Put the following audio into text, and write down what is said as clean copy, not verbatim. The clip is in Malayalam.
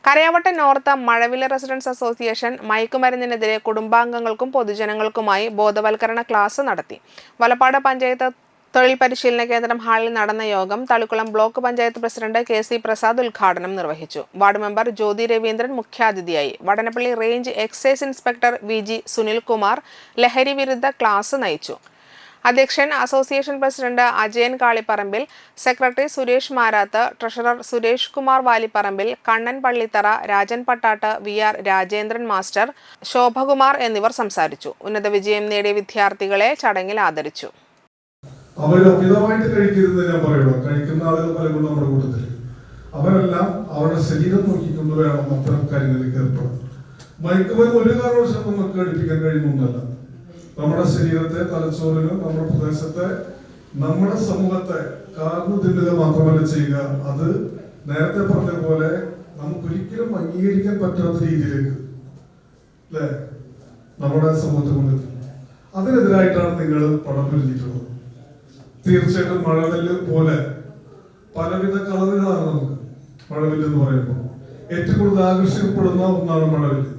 കരയാവട്ടം നോർത്ത് മഴവില റെസിഡൻസ് അസോസിയേഷൻ മയക്കുമരുന്നിനെതിരെ കുടുംബാംഗങ്ങൾക്കും പൊതുജനങ്ങൾക്കുമായി ബോധവൽക്കരണ ക്ലാസ് നടത്തി. വലപ്പാട് പഞ്ചായത്ത് തൊഴിൽ പരിശീലന കേന്ദ്രം ഹാളിൽ നടന്ന യോഗം തളിക്കുളം ബ്ലോക്ക് പഞ്ചായത്ത് പ്രസിഡന്റ് കെ.സി. പ്രസാദ് ഉദ്ഘാടനം നിർവഹിച്ചു. വാർഡ് മെമ്പർ ജ്യോതി രവീന്ദ്രൻ മുഖ്യാതിഥിയായി. Vatanappally range excise inspector VG. Sunilkumar ലഹരി വിരുദ്ധ ക്ലാസ് നയിച്ചു. അധ്യക്ഷൻ association president Ajayan Kalipparambil, secretary Suresh Marath, treasurer Suresh Kumar Valipparambil, Kannan Pallithara, Rajan Pattatt, VR. Rajendran master, Shobhakumar എന്നിവർ സംസാരിച്ചു. ഉന്നത വിജയം നേടിയ വിദ്യാർത്ഥികളെ ചടങ്ങിൽ ആദരിച്ചു. അവരെല്ലാം അവരുടെ ശരീരം നോക്കിക്കൊണ്ട് വേണം അത്തരം കാര്യങ്ങളിലേക്ക് ഏർപ്പെടാൻ. മയക്കുമരുന്ന് ഒരു കാരണവശാലും നമുക്ക് ഘടിപ്പിക്കാൻ കഴിയുന്നൊന്നല്ല. നമ്മുടെ ശരീരത്തെ, തലച്ചോറിനും നമ്മുടെ പ്രദേശത്തെ, നമ്മുടെ സമൂഹത്തെ കാർന്നു തിന്നുക മാത്രമല്ല ചെയ്യുക, അത് നേരത്തെ പറഞ്ഞ പോലെ നമുക്കൊരിക്കലും അംഗീകരിക്കാൻ പറ്റാത്ത രീതിയിലേക്ക് അല്ലെ നമ്മുടെ സമൂഹത്തെ കൊണ്ടെത്തും. അതിനെതിരായിട്ടാണ് നിങ്ങൾ പടം പിരിഞ്ഞിട്ടുള്ളത്. തീർച്ചയായിട്ടും മഴവില്ല് പോലെ പലവിധ കളറുകളാണ് നമുക്ക് മഴവില്ല് എന്ന് പറയുമ്പോൾ. ഏറ്റവും കൂടുതൽ ആകർഷിക്കപ്പെടുന്ന ഒന്നാണ് മഴവില്ല്.